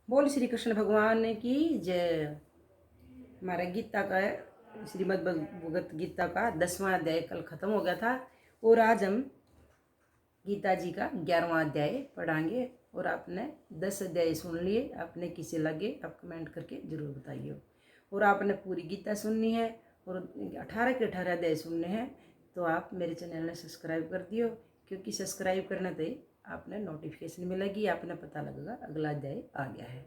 बोल श्री कृष्ण भगवान की जय। हमारा गीता का श्रीमद् भगवत गीता का 10वां अध्याय कल खत्म हो गया था और आज हम गीता जी का 11वां अध्याय पढ़ाएंगे। और आपने 10 अध्याय सुन लिए, आपने किसे लगे आप कमेंट करके जरूर बताइए। और आपने पूरी गीता सुननी है और 18 के 18 अध्याय सुनने हैं तो आप मेरे चैनल ने सब्सक्राइब कर दियो, क्योंकि सब्सक्राइब करने से आपने नोटिफिकेशन मिलेगी, आपने पता लगेगा अगला अध्याय आ गया है।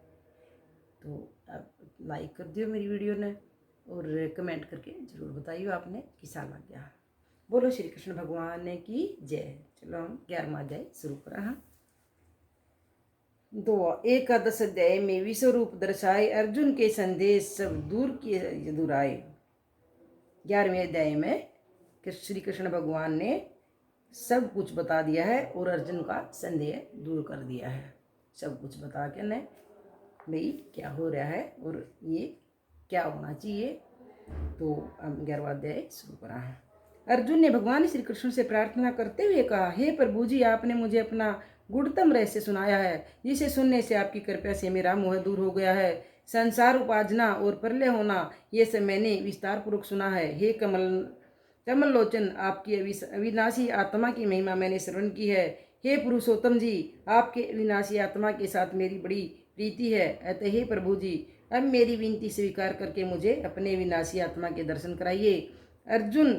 तो आप लाइक कर दियो मेरी वीडियो ने और कमेंट करके ज़रूर बताइए आपने किसा लग गया। बोलो श्री कृष्ण भगवान की जय। चलो हम 11वां अध्याय शुरू करें। हाँ, दो एकादश अध्याय में विश्व रूप दर्शाए, अर्जुन के संदेश सब दूर किए दुराए। 11वें अध्याय में श्री कृष्ण भगवान ने सब कुछ बता दिया है और अर्जुन का संदेह दूर कर दिया है। सब कुछ बता के ने भाई क्या हो रहा है और ये क्या होना चाहिए। तो हम 11वां अध्याय शुरू करा है। अर्जुन ने भगवान श्री कृष्ण से प्रार्थना करते हुए कहा, हे प्रभु जी, आपने मुझे अपना गुणतम रहस्य सुनाया है, जिसे सुनने से आपकी कृपा से मेरा मोह दूर हो गया है। संसार उपाजना और प्रलय होना, ये सब मैंने विस्तार पूर्वक सुना है। हे कमल लोचन, आपकी अविनाशी आत्मा की महिमा मैंने श्रवण की है। हे पुरुषोत्तम जी, आपके अविनाशी आत्मा के साथ मेरी बड़ी प्रीति है। अतः हे प्रभु जी, अब मेरी विनती स्वीकार करके मुझे अपने विनाशी आत्मा के दर्शन कराइए। अर्जुन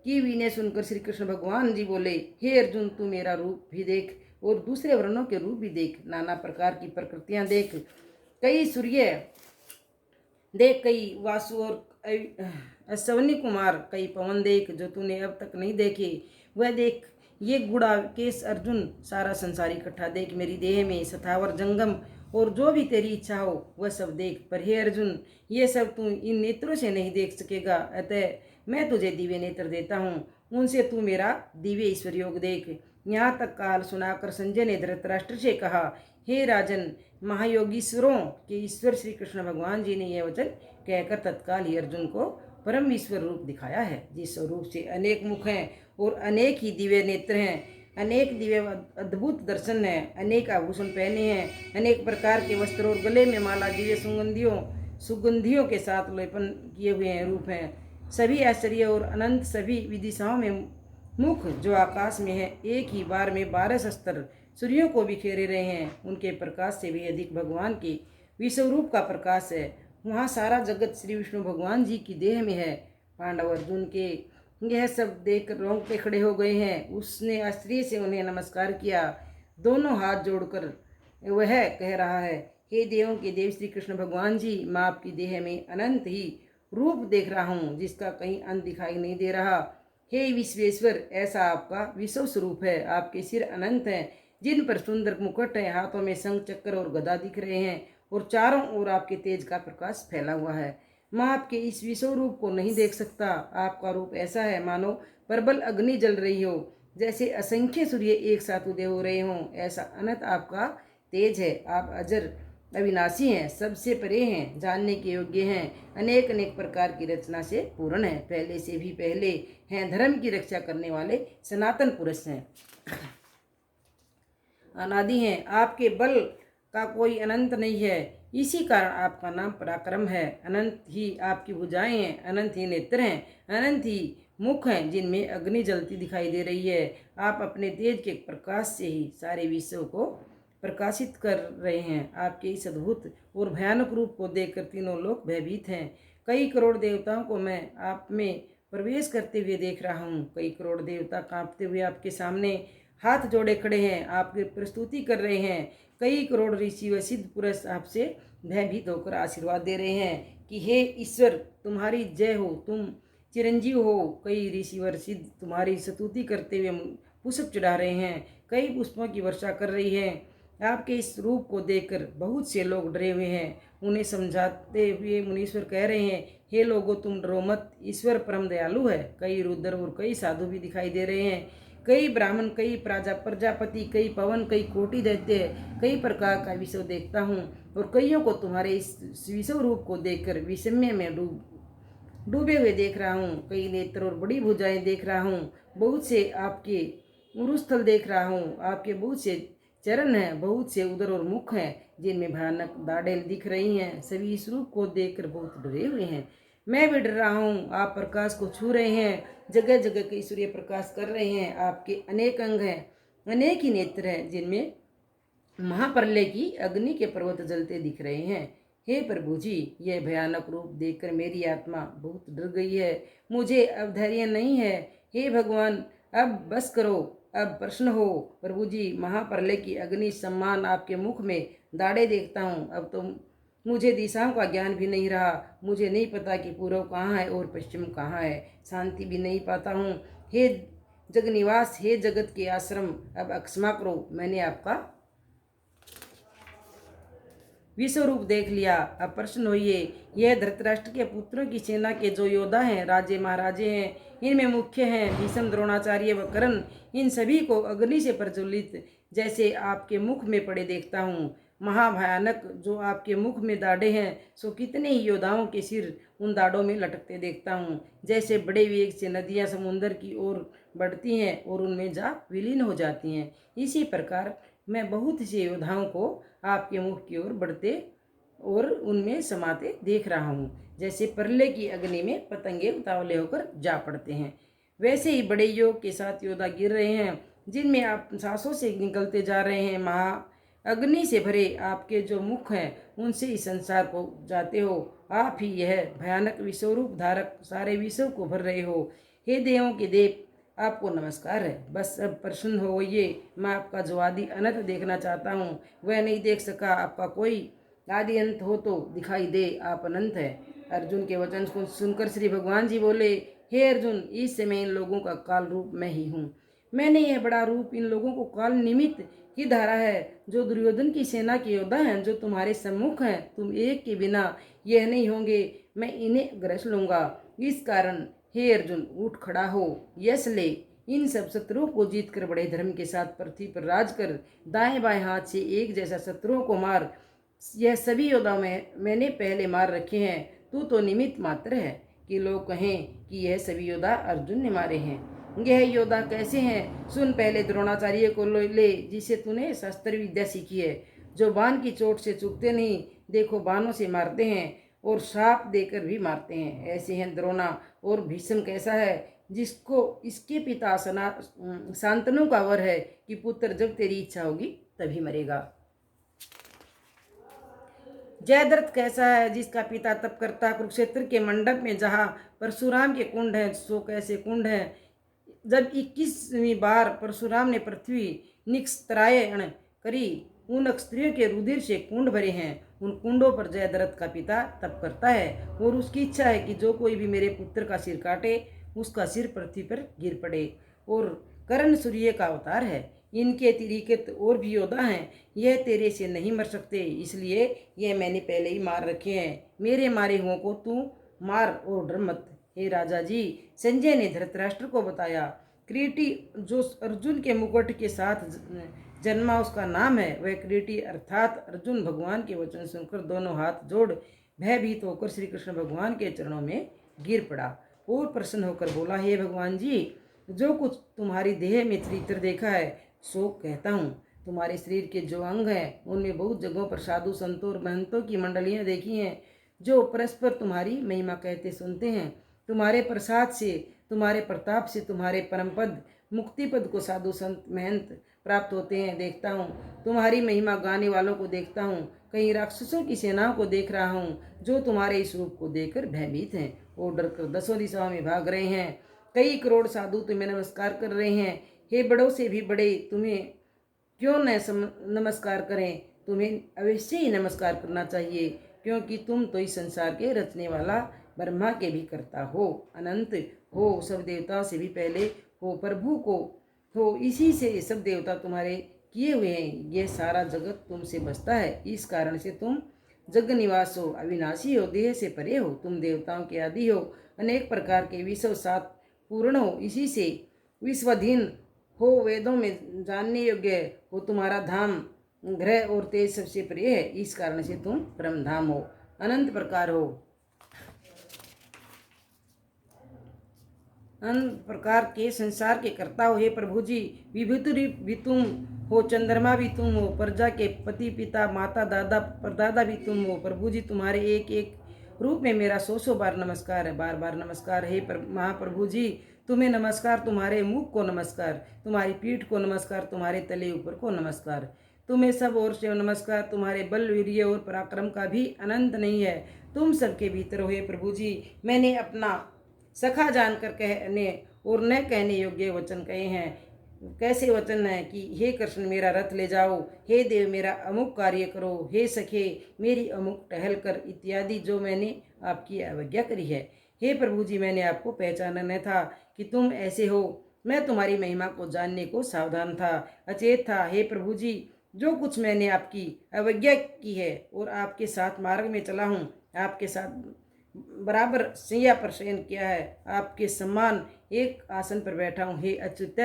की विनय सुनकर श्री कृष्ण भगवान जी बोले, हे अर्जुन, तू मेरा रूप भी देख और दूसरे वर्णों के रूप भी देख, नाना प्रकार की प्रकृतियां देख, कई सूर्य देख, कई वासु और अश्वनी कुमार, कई पवन देख जो तूने अब तक नहीं देखे, वह देख। ये गुड़ा केस अर्जुन, सारा संसार इकट्ठा देख। मेरी देह में सथावर जंगम और जो भी तेरी इच्छा हो वह सब देख। पर हे अर्जुन, ये सब तू इन नेत्रों से नहीं देख सकेगा, अतः मैं तुझे दिव्य नेत्र देता हूँ, उनसे तू मेरा दिव्य ईश्वर योग देख। यहाँ तक काल सुनाकर संजय ने धृतराष्ट्र से कहा, हे राजन, महायोगीश्वरों के ईश्वर श्री कृष्ण भगवान जी ने यह वचन कहकर तत्काल ही अर्जुन को परम ईश्वर रूप दिखाया है, जिस स्वरूप से अनेक मुख हैं और अनेक ही दिव्य नेत्र हैं, अनेक दिव्य अद्भुत दर्शन है, अनेक आभूषण पहने हैं, अनेक प्रकार के वस्त्र और गले में माला, दिव्य सुगंधियों के साथ लेपन किए हुए हैं रूप हैं। सभी आश्चर्य और अनंत सभी विदिशाओं में मुख जो आकाश में है, एक ही बार में 12 शस्त्र सूर्यों को बिखेरे रहे हैं। उनके प्रकाश से भी अधिक भगवान के विश्वरूप का प्रकाश है। वहाँ सारा जगत श्री विष्णु भगवान जी की देह में है। पांडव अर्जुन के यह सब देख रोंगटे खड़े हो गए हैं। उसने आश्चर्य से उन्हें नमस्कार किया, दोनों हाथ जोड़कर वह कह रहा है, हे देवों के देव श्री कृष्ण भगवान जी, मैं आपकी देह में अनंत ही रूप देख रहा हूँ, जिसका कहीं अंत दिखाई नहीं दे रहा। हे विश्वेश्वर, ऐसा आपका विश्व स्वरूप है। आपके सिर अनंत हैं, जिन पर सुंदर मुकुट है, हाथों में शंख चक्र और गदा दिख रहे हैं और चारों ओर आपके तेज का प्रकाश फैला हुआ है। मैं आपके इस विश्व रूप को नहीं देख सकता। आपका रूप ऐसा है मानो प्रबल अग्नि जल रही हो, जैसे असंख्य सूर्य एक साथ उदय हो रहे हों, ऐसा अनंत आपका तेज है। आप अजर अविनाशी हैं, सबसे परे हैं, जानने के योग्य हैं, अनेक अनेक प्रकार की रचना से पूर्ण है, पहले से भी पहले हैं, धर्म की रक्षा करने वाले सनातन पुरुष हैं, अनादि हैं। आपके बल का कोई अनंत नहीं है, इसी कारण आपका नाम पराक्रम है। अनंत ही आपकी भुजाएं हैं, अनंत ही नेत्र हैं, अनंत ही मुख हैं, जिनमें अग्नि जलती दिखाई दे रही है। आप अपने तेज के प्रकाश से ही सारे विश्व को प्रकाशित कर रहे हैं। आपके इस अद्भुत और भयानक रूप को देखकर तीनों लोग भयभीत हैं। कई करोड़ देवताओं को मैं आप में प्रवेश करते हुए देख रहा हूँ। कई करोड़ देवता कांपते हुए आपके सामने हाथ जोड़े खड़े हैं, आपकी प्रस्तुति कर रहे हैं। कई करोड़ ऋषि व सिद्ध पुरुष आपसे भयभीत होकर आशीर्वाद दे रहे हैं कि हे ईश्वर, तुम्हारी जय हो, तुम चिरंजीव हो। कई ऋषि व सिद्ध तुम्हारी स्तुति करते हुए पुष्प चढ़ा रहे हैं, कई पुष्पों की वर्षा कर रही हैं। आपके इस रूप को देखकर बहुत से लोग डरे हुए हैं। उन्हें समझाते हुए मुनीश्वर कह रहे हैं, हे लोगों, तुम डरो मत, ईश्वर परम दयालु है। कई रुद्र और कई साधु भी दिखाई दे रहे हैं, कई ब्राह्मण, कई प्रजापति, कई पवन, कई कोटि दैत्य, कई प्रकार का विषय देखता हूँ। और कईयों को तुम्हारे इस विषय रूप को देखकर विषम्य में डूबे हुए देख रहा हूँ। कई नेत्र और बड़ी भुजाएं देख रहा हूँ, बहुत से आपके उरुस्थल देख रहा हूँ, आपके बहुत से चरण हैं, बहुत से उदर और मुख हैं जिनमें भयानक दाढ़ें दिख रही हैं। सभी इस रूप को देखकर बहुत डरे हुए हैं। मैं भी डर रहा हूँ। आप प्रकाश को छू रहे हैं, जगह जगह के सूर्य प्रकाश कर रहे हैं। आपके अनेक अंग हैं, अनेक ही नेत्र हैं जिनमें महाप्रलय की अग्नि के पर्वत जलते दिख रहे हैं। हे प्रभु जी, यह भयानक रूप देखकर मेरी आत्मा बहुत डर गई है। मुझे अब धैर्य नहीं है। हे भगवान, अब बस करो, अब प्रश्न हो। प्रभु जी, महाप्रलय की अग्नि सम्मान आपके मुख में दाढ़े देखता हूँ। अब तो मुझे दिशाओं का ज्ञान भी नहीं रहा। मुझे नहीं पता कि पूर्व कहाँ है और पश्चिम कहाँ है। शांति भी नहीं पाता हूँ। हे जगनिवास, हे जगत के आश्रम, अब अक्षमा करो। मैंने आपका विश्वरूप देख लिया। अब प्रसन्न होइए। यह धृतराष्ट्र के पुत्रों की सेना के जो योद्धा हैं, राजे महाराजे हैं, इनमें मुख्य हैं भीष्म, द्रोणाचार्य व कर्ण। इन सभी को अग्नि से प्रज्वलित जैसे आपके मुख में पड़े देखता हूँ। महाभयानक जो आपके मुख में दाढ़े हैं, सो कितने ही योद्धाओं के सिर उन दाढ़ों में लटकते देखता हूँ। जैसे बड़े वेग से नदियाँ समुद्र की ओर बढ़ती हैं और उनमें जा विलीन हो जाती हैं, इसी प्रकार मैं बहुत से योद्धाओं को आपके मुख की ओर बढ़ते और उनमें समाते देख रहा हूँ। जैसे प्रलय की अग्नि में पतंगे उतावले होकर जा पड़ते हैं, वैसे ही बड़े योग के साथ योद्धा गिर रहे हैं, जिनमें आप सांसों से निकलते जा रहे हैं। महा अग्नि से भरे आपके जो मुख हैं, उनसे इस संसार को जाते हो। आप ही यह भयानक विश्वरूप धारक सारे विश्व को भर रहे हो। हे देवों के देव, आपको नमस्कार है। बस अब प्रसन्न होइए। मैं आपका जो आदि अनंत देखना चाहता हूँ, वह नहीं देख सका। आपका कोई आदि अंत हो तो दिखाई दे, आप अनंत है। अर्जुन के वचन को सुनकर श्री भगवान जी बोले, हे अर्जुन, इस समय इन लोगों का काल रूप मैं ही हूँ। मैंने यह बड़ा रूप इन लोगों को काल निमित्त ही धारा है, जो दुर्योधन की सेना के योद्धा हैं, जो तुम्हारे सम्मुख हैं। तुम एक के बिना यह नहीं होंगे, मैं इन्हें ग्रस लूंगा। इस कारण हे अर्जुन, उठ खड़ा हो, यश ले। इन सब शत्रुओं को जीतकर बड़े धर्म के साथ पृथ्वी पर राज कर, दाएं बाएं हाथ से एक जैसा शत्रुओं को मार। यह सभी योद्धा मैंने पहले मार रखे हैं। तू तो निमित्त मात्र है कि लोग कहें कि यह सभी योद्धा अर्जुन ने मारे हैं। यह योद्धा कैसे हैं, सुन। पहले द्रोणाचार्य को ले, जिसे तूने शस्त्र विद्या सीखी है, जो बाण की चोट से चूकते नहीं, देखो बाणों से मारते हैं और श्राप देकर भी मारते हैं। ऐसे हैं द्रोणा। और भीष्म कैसा है, जिसको इसके पिता शांतनु का वर है कि पुत्र जब तेरी इच्छा होगी तभी मरेगा। जयद्रथ कैसा है, जिसका पिता तप करता कुरुक्षेत्र के मंडप में, जहाँ परशुराम के कुंड हैं, सो कैसे कुंड हैं। जब 21वीं बार परशुराम ने पृथ्वी निस्त्रायण करी, उन स्त्रियों के रुधिर से कुंड भरे हैं। उन कुंडों पर जयद्रथ का पिता तप करता है और उसकी इच्छा है कि जो कोई भी मेरे पुत्र का सिर काटे, उसका सिर पृथ्वी पर गिर पड़े। और कर्ण सूर्य का अवतार है। इनके अतिरिक्त और भी योद्धा हैं, यह तेरे से नहीं मर सकते, इसलिए यह मैंने पहले ही मार रखे हैं। मेरे मारे हुओं को तू मार और डर मत। हे राजा जी, संजय ने धृतराष्ट्र को बताया, क्रीटी जो अर्जुन के मुकुट के साथ जन्मा उसका नाम है, वह क्रीटी अर्थात अर्जुन भगवान के वचन सुनकर दोनों हाथ जोड़ भयभीत होकर श्री कृष्ण भगवान के चरणों में गिर पड़ा और प्रसन्न होकर बोला, हे भगवान जी, जो कुछ तुम्हारी देह में चरित्र देखा है सो कहता हूँ। तुम्हारे शरीर के जो अंग हैं, उनमें बहुत जगहों पर साधु संतों और महंतों की मंडलियाँ देखी हैं, जो परस्पर तुम्हारी महिमा कहते सुनते हैं। तुम्हारे प्रसाद से, तुम्हारे प्रताप से, तुम्हारे परम पद मुक्ति पद को साधु संत महंत प्राप्त होते हैं देखता हूँ। तुम्हारी महिमा गाने वालों को देखता हूँ। कई राक्षसों की सेनाओं को देख रहा हूँ, जो तुम्हारे इस रूप को देखकर भयभीत हैं और डरकर दसों दिशाओं में भाग रहे हैं। कई करोड़ साधु तुम्हें नमस्कार कर रहे हैं। हे बड़ों से भी बड़े, तुम्हें क्यों न नमस्कार करें। तुम्हें अवश्य ही नमस्कार करना चाहिए, क्योंकि तुम तो इस संसार के रचने वाला ब्रह्मा के भी कर्ता हो, अनंत हो, सब देवताओं से भी पहले हो, प्रभु को हो, इसी से सब देवता तुम्हारे किए हुए हैं। यह सारा जगत तुमसे बसता है, इस कारण से तुम जग निवास हो, अविनाशी हो, देह से परे हो, तुम देवताओं के आदि हो, अनेक प्रकार के विश्व सात पूर्ण हो, इसी से विश्वधीन हो, वेदों में जानने योग्य हो। तुम्हारा धाम ग्रह और तेज सबसे प्रिय है, इस कारण से तुम परम धाम हो, अनंत प्रकार हो। अन प्रकार के संसार के कर्ता हो। हे प्रभु जी, विभूति भी तुम हो, चंद्रमा भी तुम हो, प्रजा के पति पिता माता दादा परदादा भी तुम हो। प्रभु जी, तुम्हारे एक एक रूप में मेरा सौ बार नमस्कार है, बार बार नमस्कार। हे महाप्रभु जी, तुम्हें नमस्कार, तुम्हारे मुख को नमस्कार, तुम्हारी पीठ को नमस्कार, तुम्हारे तले ऊपर को नमस्कार, तुम्हें सब ओर से नमस्कार। तुम्हारे बल वीर्य और पराक्रम का भी अनंत नहीं है, तुम सबके भीतर हो। हे प्रभु जी, मैंने अपना सखा जानकर कहने और न कहने योग्य वचन कहे हैं। कैसे वचन है कि हे कृष्ण मेरा रथ ले जाओ, हे देव मेरा अमुक कार्य करो, हे सखे मेरी अमुक टहल कर, इत्यादि जो मैंने आपकी अवज्ञा करी है। हे प्रभु जी, मैंने आपको पहचाना न था कि तुम ऐसे हो, मैं तुम्हारी महिमा को जानने को सावधान था, अचेत था। हे प्रभु जी, जो कुछ मैंने आपकी अवज्ञा की है और आपके साथ मार्ग में चला हूँ, आपके साथ बराबर सैया पर शयन किया है, आपके सम्मान एक आसन पर बैठा हूँ। हे अच्युत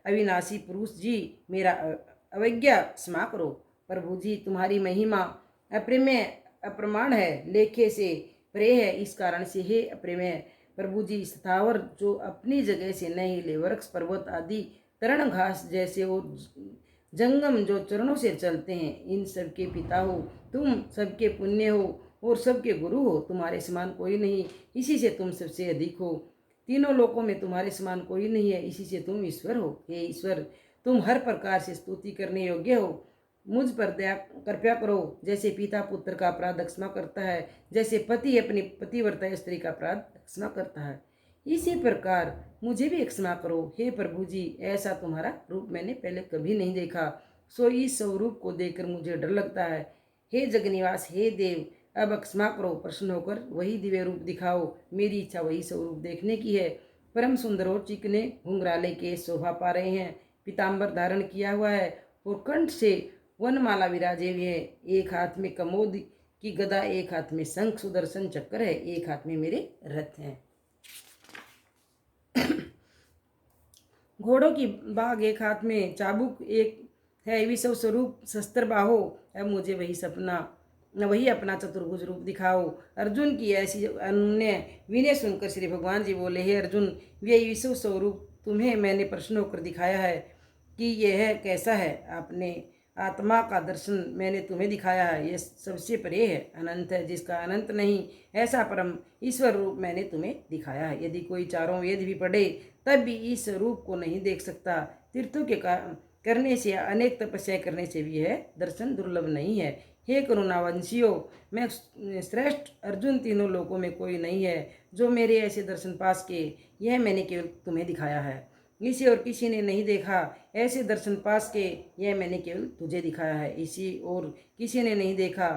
अविनाशी पुरुष जी, मेरा अवज्ञा क्षमा करो। प्रभु जी, तुम्हारी महिमा अप्रेमेय अप्रमाण है, लेखे से परे है, इस कारण से हे अप्रेमेय प्रभु जी, स्थावर जो अपनी जगह से न हिले, वृक्ष पर्वत आदि तरण घास जैसे हो, जंगम जो चरणों से चलते हैं, इन सबके पिता हो तुम, सबके पुण्य हो और सबके गुरु हो। तुम्हारे समान कोई नहीं, इसी से तुम सबसे अधिक हो। तीनों लोकों में तुम्हारे समान कोई नहीं है, इसी से तुम ईश्वर हो। हे ईश्वर, तुम हर प्रकार से स्तुति करने योग्य हो। मुझ पर दया कृपया करो, जैसे पिता पुत्र का अपराध क्षमा करता है, जैसे पति अपनी पतिव्रता स्त्री का अपराध क्षमा करता है, इसी प्रकार मुझे भी क्षमा करो। हे प्रभु जी, ऐसा तुम्हारा रूप मैंने पहले कभी नहीं देखा, सो इस स्वरूप को देखकर मुझे डर लगता है। हे जगनिवास, हे देव, अब क्षमा करो, प्रसन्न होकर वही दिव्य रूप दिखाओ। मेरी इच्छा वही स्वरूप देखने की है। परम सुंदर और चिकने घुंघराले के शोभा पा रहे हैं, पीताम्बर धारण किया हुआ है और कंठ से वनमाला विराजे हुए है। एक हाथ में कमोद की गदा, एक हाथ में शंख सुदर्शन चक्र है, एक हाथ में मेरे रथ हैं। घोड़ों की बाग, एक हाथ में चाबुक एक है, विश्व स्वरूप शस्त्र बाहो। अब मुझे वही अपना चतुर्भुज रूप दिखाओ। अर्जुन की ऐसी अन्य विनय सुनकर श्री भगवान जी बोले, हे अर्जुन, यही विश्व स्वरूप तुम्हें मैंने प्रश्न होकर दिखाया है कि यह कैसा है। आपने आत्मा का दर्शन मैंने तुम्हें दिखाया है, यह सबसे परे है, अनंत है, जिसका अनंत नहीं, ऐसा परम ईश्वर रूप मैंने तुम्हें दिखाया है। यदि कोई चारों वेद भी पढ़े तब भी इस रूप को नहीं देख सकता। तीर्थों के करने से, अनेक तपस्या करने से भी यह दर्शन दुर्लभ नहीं है। हे करुणावंशियों, मैं श्रेष्ठ अर्जुन, तीनों लोकों में कोई नहीं है जो मेरे ऐसे दर्शन पास के, यह मैंने केवल तुम्हें दिखाया है, इसी और किसी ने नहीं देखा। ऐसे दर्शन पास के, यह मैंने केवल तुझे दिखाया है, इसी और किसी ने नहीं देखा।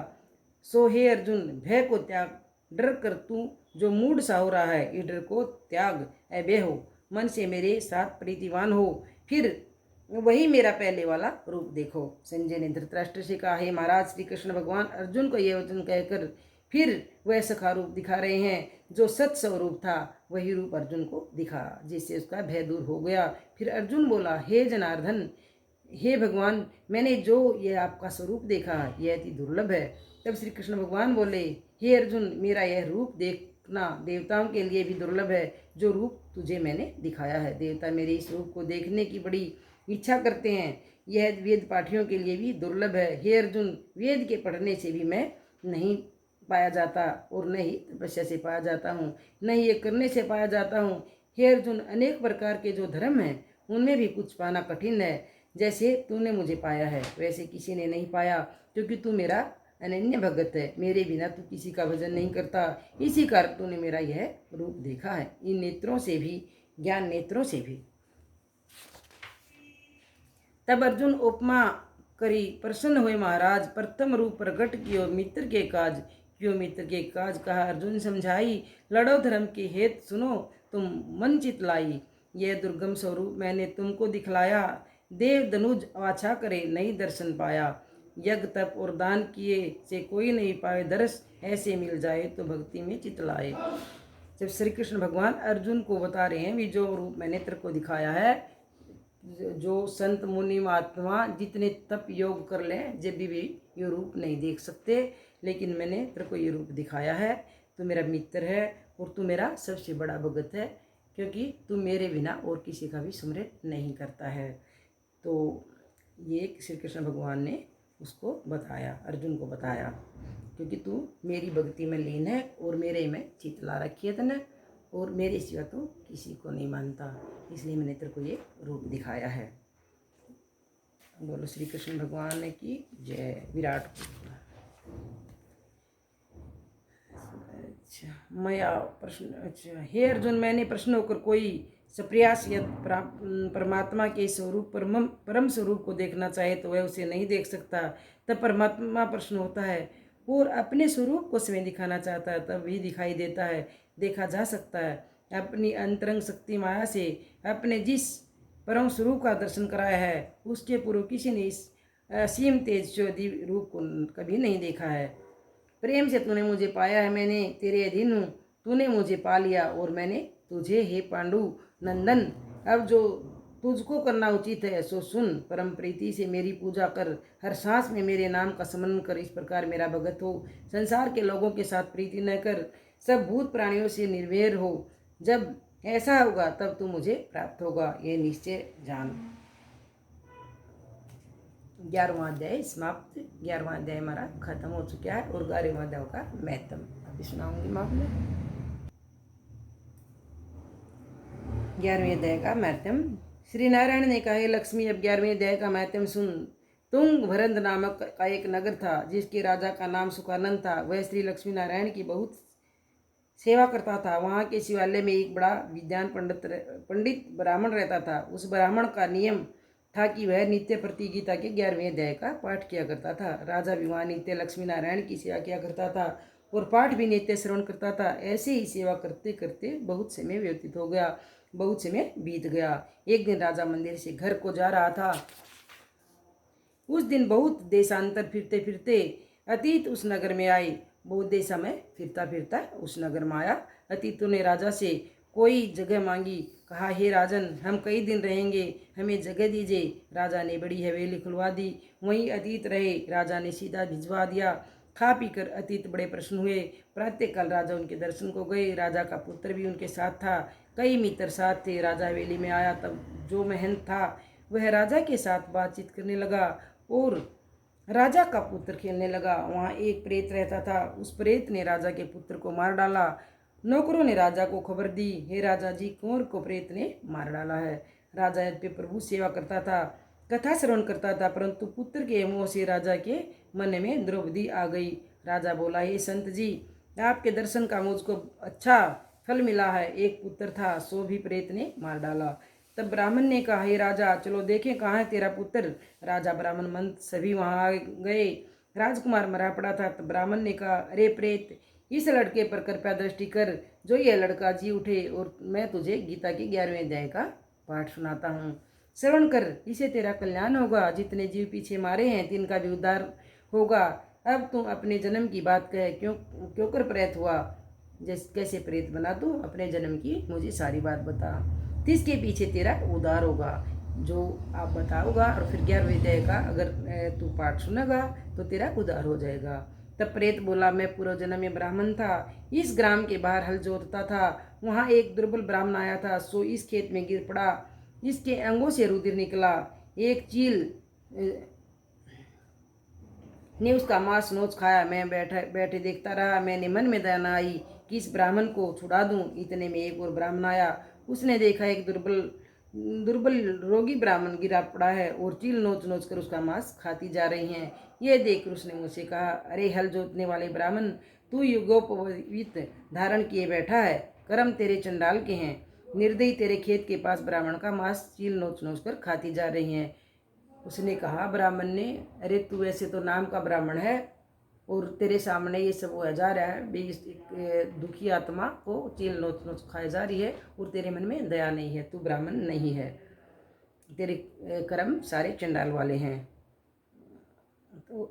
सो हे अर्जुन, भय को त्याग, डर कर तू जो मूड सा हो रहा है, इस डर को त्याग, अभय हो, मन से मेरे साथ प्रीतिवान हो, फिर वही मेरा पहले वाला रूप देखो। संजय ने धृतराष्ट्र से कहा, हे महाराज, श्री कृष्ण भगवान अर्जुन को यह वचन कहकर फिर वह सखा रूप दिखा रहे हैं, जो सत स्वरूप था वही रूप अर्जुन को दिखा, जिससे उसका भय दूर हो गया। फिर अर्जुन बोला, हे जनार्दन, हे भगवान, मैंने जो यह आपका स्वरूप देखा यह अति दुर्लभ है। तब श्री कृष्ण भगवान बोले, हे अर्जुन, मेरा यह रूप देखना देवताओं के लिए भी दुर्लभ है, जो रूप तुझे मैंने दिखाया है। देवता मेरे इस रूप को देखने की बड़ी इच्छा करते हैं, यह वेद पाठियों के लिए भी दुर्लभ है। हे अर्जुन, वेद के पढ़ने से भी मैं नहीं पाया जाता और न ही तपस्या से पाया जाता हूँ, न ही ये करने से पाया जाता हूँ। हे अर्जुन, अनेक प्रकार के जो धर्म हैं उनमें भी कुछ पाना कठिन है। जैसे तूने मुझे पाया है वैसे किसी ने नहीं पाया, क्योंकि तू मेरा अनन्य भगत है, मेरे बिना तू किसी का भजन नहीं करता, इसी कारण तूने मेरा यह रूप देखा है, इन नेत्रों से भी, ज्ञान नेत्रों से भी। तब अर्जुन उपमा करी, प्रसन्न हुए महाराज, प्रथम रूप प्रकट कियो, मित्र के काज क्यों, मित्र के काज कहा। अर्जुन समझाई, लड़ो धर्म के हेत, सुनो तुम मन चित लाई, यह दुर्गम स्वरूप मैंने तुमको दिखलाया, देव धनुज वाछा करे नहीं दर्शन पाया, यज्ञ तप और दान किए से कोई नहीं पाए दर्श, ऐसे मिल जाए तो भक्ति में चित लाए। जब श्री कृष्ण भगवान अर्जुन को बता रहे हैं भी जो रूप मैंने तेरे को दिखाया है, जो संत मुनि महात्मा जितने तप योग कर लें जब भी ये रूप नहीं देख सकते, लेकिन मैंने तेरे को ये रूप दिखाया है, तू मेरा मित्र है और तू मेरा सबसे बड़ा भगत है, क्योंकि तू मेरे बिना और किसी का भी सुमिरन नहीं करता है। तो ये श्री कृष्ण भगवान ने उसको बताया, अर्जुन को बताया, क्योंकि तू मेरी भक्ति में लीन है और मेरे में चित ला रखी है तने, और मेरे सिवा तो किसी को नहीं मानता, इसलिए मैंने तेरे को ये रूप दिखाया है। बोलो श्री कृष्ण भगवान की जय। विराट। अच्छा, मैं प्रश्न। अच्छा, हे अर्जुन, मैंने प्रश्न होकर कोई सप्रयास यद परमात्मा के स्वरूप परम स्वरूप को देखना चाहे तो वह उसे नहीं देख सकता, तब परमात्मा प्रश्न होता है। और अपने स्वरूप को स्वयं दिखाना चाहता है तब भी दिखाई देता है, देखा जा सकता है। अपनी अंतरंग शक्ति माया से अपने जिस परम स्वरूप का दर्शन कराया है, उसके पूर्व किसी ने इस असीम तेज ज्योति रूप को कभी नहीं देखा है। प्रेम से तूने मुझे पाया है, मैंने तेरे अधीन हूँ, तूने मुझे पा लिया और मैंने तुझे। हे पांडु नंदन, अब जो तुझको करना उचित है सो सुन। परम प्रीति से मेरी पूजा कर, हर सांस में मेरे नाम का स्मरण कर, इस प्रकार मेरा भगत हो। संसार के लोगों के साथ प्रीति न कर, सब भूत प्राणियों से निर्वैर हो। जब ऐसा होगा तब तू मुझे प्राप्त होगा, ये निश्चय जान। 11वां अध्याय समाप्त। 11वां अध्याय हमारा खत्म हो चुका है और 12वां अध्याय का महत्म अभी सुनाऊंगी मैं आपने। 11वें अध्याय का महत्म। श्री नारायण ने कहा, हे लक्ष्मी, अब 11वें अध्याय का महत्म सुन। तुंग भरंद नामक का एक नगर था, जिसके राजा का नाम सुखानंद था। वह श्री लक्ष्मी नारायण की बहुत सेवा करता था। वहाँ के शिवालय में एक बड़ा विद्वान पंडित ब्राह्मण रहता था। उस ब्राह्मण का नियम था कि वह नित्य प्रति गीता के 11वें अध्याय का पाठ किया करता था। राजा भी वहाँ नित्य लक्ष्मी नारायण की सेवा किया करता था और पाठ भी नित्य श्रवण करता था। ऐसे ही सेवा करते करते बहुत समय व्यतीत हो गया, बहुत समय बीत गया। एक दिन राजा मंदिर से घर को जा रहा था। उस दिन बहुत देशांतर फिरते फिरते अतीत उस नगर में आए। बहुत देशा में फिरता फिरता उस नगर में आया। अतीतों ने राजा से कोई जगह मांगी। कहा, हे राजन, हम कई दिन रहेंगे, हमें जगह दीजिए। राजा ने बड़ी हवेली खुलवा दी, वहीं अतीत रहे। राजा ने सीधा भिजवा दिया। खा पी कर अतीत बड़े प्रसन्न हुए। प्रातःकाल राजा उनके दर्शन को गए। राजा का पुत्र भी उनके साथ था। कई मित्र साथ थे। राजा हवेली में आया तब जो महंत था वह राजा के साथ बातचीत करने लगा और राजा का पुत्र खेलने लगा। वहाँ एक प्रेत रहता था। उस प्रेत ने राजा के पुत्र को मार डाला। नौकरों ने राजा को खबर दी, हे राजा जी, कुंवर को प्रेत ने मार डाला है। राजा यद्यपि प्रभु सेवा करता था, कथा श्रवण करता था, परंतु पुत्र के मोह से राजा के मन में द्रौपदी आ गई। राजा बोला, हे संत जी, आपके दर्शन का मुझको अच्छा फल मिला है। एक पुत्र था, सो भी प्रेत ने मार डाला। तब ब्राह्मण ने कहा, हे राजा, चलो देखें कहाँ है तेरा पुत्र। राजा, ब्राह्मण, मंत्र सभी वहाँ आ गए। राजकुमार मरा पड़ा था। तब ब्राह्मण ने कहा, अरे प्रेत, इस लड़के पर कृपया दृष्टि कर, जो यह लड़का जी उठे और मैं तुझे गीता के 11वें अध्याय का पाठ सुनाता हूँ। श्रवण कर, इसे तेरा कल्याण होगा। जितने जीव पीछे मारे हैं तिनका भी उद्धार होगा। अब तुम अपने जन्म की बात कह, क्यों कर प्रेत हुआ, जैसे कैसे प्रेत बना तू, अपने जन्म की मुझे सारी बात बता, किसके पीछे तेरा उद्धार होगा, जो आप बताओगा। और फिर 11वें अध्याय का अगर तू पाठ सुनेगा तो तेरा उद्धार हो जाएगा। तब प्रेत बोला, मैं पूर्व जन्म में ब्राह्मण था, इस ग्राम के बाहर हल जोतता था। वहाँ एक दुर्बल ब्राह्मण आया था, सो इस खेत में गिर पड़ा। इसके अंगों से रुधिर निकला। एक चील ने उसका मांस नोच खाया। मैं बैठे बैठे देखता रहा। मैंने मन में दया आई कि इस ब्राह्मण को छुड़ा दूं। इतने में एक और ब्राह्मण आया। उसने देखा एक दुर्बल रोगी ब्राह्मण गिरा पड़ा है और चील नोच नोच कर उसका मांस खाती जा रही हैं। यह देखकर उसने मुझसे कहा, अरे हल जोतने वाले ब्राह्मण, तू युगोपवीत धारण किए बैठा है, कर्म तेरे चंडाल के हैं। निर्दयी तेरे खेत के पास ब्राह्मण का मांस चील नोच नोच कर खाती जा रही हैं। उसने कहा ब्राह्मण ने, अरे तू वैसे तो नाम का ब्राह्मण है और तेरे सामने ये सब हुआ जा रहा है, दुखी आत्मा को चील नोच नोच खाई जा रही है और तेरे मन में दया नहीं है, तू ब्राह्मण नहीं है, तेरे कर्म सारे चंडाल वाले हैं। तो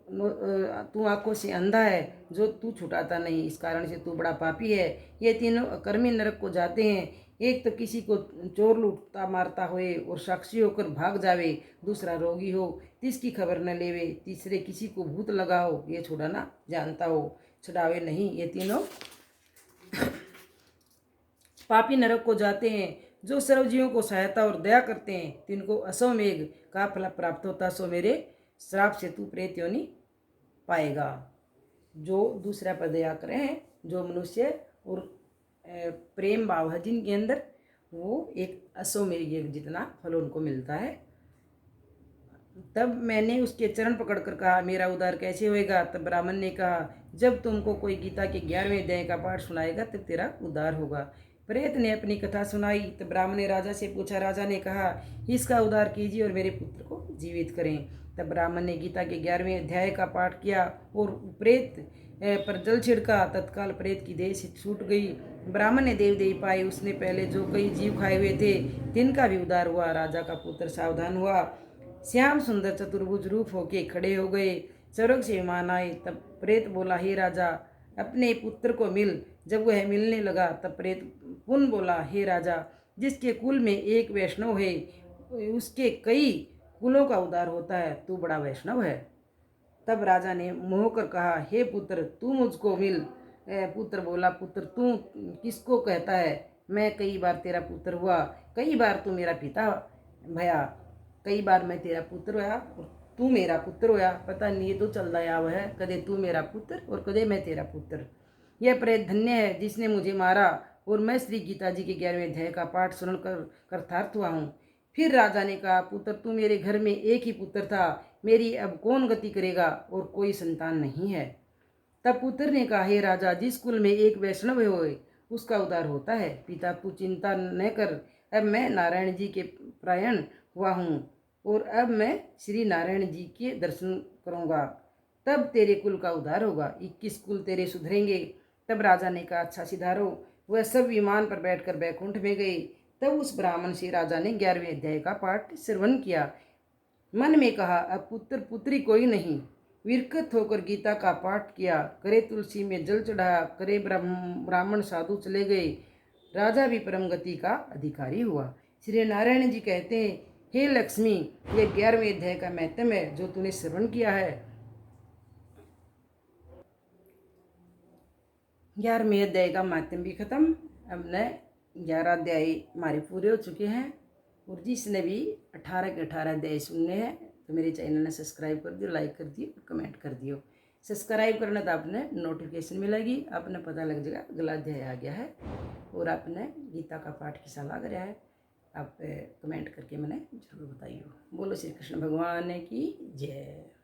तू आंखों से अंधा है, जो तू छुटाता नहीं, इस कारण से तू बड़ा पापी है। ये तीनों अकर्मी नरक को जाते हैं। एक तो किसी को चोर लूटता मारता होए और साक्षी होकर भाग जावे, दूसरा रोगी हो, तिसकी खबर न लेवे, तीसरे किसी को भूत लगा हो, ये छुड़ाना जानता हो, छुड़ावे नहीं। ये तीनों पापी नरक को जाते हैं, जो सर्वजीवों को सहायता और दया करते हैं तिनको असौमेघ का फल प्राप्त होता, सो मेरे श्राप से तू प्रेत योनि पाएगा। जो दूसरा पर दया करे हैं, जो मनुष्य और प्रेम भाव है जिनके अंदर, वो एक अश्वमेध जितना फल उनको मिलता है। तब मैंने उसके चरण पकड़कर कहा, मेरा उद्धार कैसे होएगा? तब ब्राह्मण ने कहा, जब तुमको कोई गीता के 11वें अध्याय का पाठ सुनाएगा तब तेरा उद्धार होगा। प्रेत ने अपनी कथा सुनाई। तब ब्राह्मण ने राजा से पूछा। राजा ने कहा, इसका उद्धार कीजिए और मेरे पुत्र को जीवित करें। तब ब्राह्मण ने गीता के 11वें अध्याय का पाठ किया और प्रेत पर जल छिड़का। तत्काल प्रेत की देह से छूट गई। ब्राह्मण ने देव देवी पाए। उसने पहले जो कई जीव खाए हुए थे तिनका भी उद्धार हुआ। राजा का पुत्र सावधान हुआ, श्याम सुंदर चतुर्भुज रूप होके खड़े हो गए। स्वर्ग से विमान आए। तब प्रेत बोला, हे राजा, अपने पुत्र को मिल। जब वह मिलने लगा तब प्रेत पुनः बोला, हे राजा, जिसके कुल में एक वैष्णव है उसके कई कुलों का उद्धार होता है, तू बड़ा वैष्णव है। तब राजा ने मोह कर कहा, हे पुत्र, तू मुझको मिल। पुत्र बोला, पुत्र तू किसको कहता है? मैं कई बार तेरा पुत्र हुआ, कई बार तू मेरा पिता भया, कई बार मैं तेरा पुत्र होया और तू मेरा पुत्र होया। पता नहीं, ये तो चलता आया हुआ है, कदे तू मेरा पुत्र और कदे मैं तेरा पुत्र। यह प्रेत धन्य है जिसने मुझे मारा और मैं श्री गीता जी के 11वें अध्याय का पाठ सुनकर कृतार्थ हुआ हूँ। फिर राजा ने कहा, पुत्र, तू मेरे घर में एक ही पुत्र था, मेरी अब कौन गति करेगा और कोई संतान नहीं है। तब पुत्र ने कहा, हे राजा, जिस कुल में एक वैष्णव होए उसका उद्धार होता है। पिता, तू चिंता न कर, अब मैं नारायण जी के प्रायण हुआ हूँ और अब मैं श्री नारायण जी के दर्शन करूँगा, तब तेरे कुल का उद्धार होगा, 21 कुल तेरे सुधरेंगे। तब राजा ने कहा, अच्छा सिधारो। वह सब विमान पर बैठकर बैकुंठ में गए। तब उस ब्राह्मण से राजा ने 11वें अध्याय का पाठ श्रवण किया। मन में कहा, अब पुत्र पुत्री कोई नहीं। विरकत होकर गीता का पाठ किया, करे तुलसी में जल चढ़ाया, करे ब्राह्मण साधु चले गए। राजा भी परम गति का अधिकारी हुआ। श्री नारायण जी कहते हैं, हे लक्ष्मी, ये 11वें अध्याय का महत्व है जो तूने श्रवण किया है। 11वें अध्याय का महत्व भी खत्म। अब न 11 अध्याय हमारे पूरे हो चुके हैं और जिसने भी 18 के 18 अध्याय सुनने हैं तो मेरे चैनल ने सब्सक्राइब कर दियो, लाइक कर दियो, कमेंट कर दियो। सब्सक्राइब करना तो आपने नोटिफिकेशन मिलेगी, आपने पता लग जाएगा अगला अध्याय आ गया है और आपने गीता का पाठ किसा लग रहा है, आप कमेंट करके मैंने जरूर बताइए। बोलो श्री कृष्ण भगवान की जय।